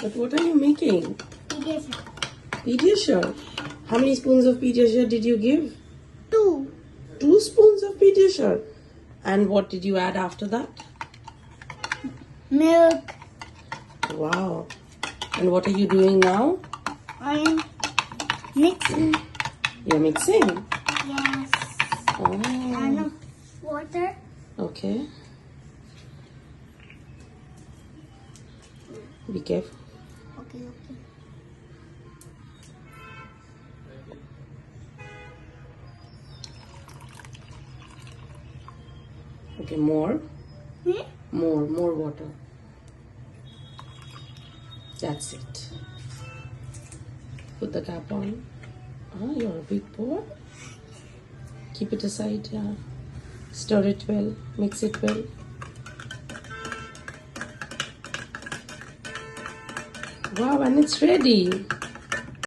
But what are you making? Pediasure. Pediasure. How many spoons of Pediasure did you give? 2. 2 spoons of Pediasure. And what did you add after that? Milk. Wow. And what are you doing now? I am mixing. You're mixing? Yes. Oh. And water. Okay. Be careful. Okay. Okay, more. More water. That's it. Put the cap on. Oh, you're a big boy. Keep it aside, yeah. Stir it well. Mix it well. Wow, and it's ready.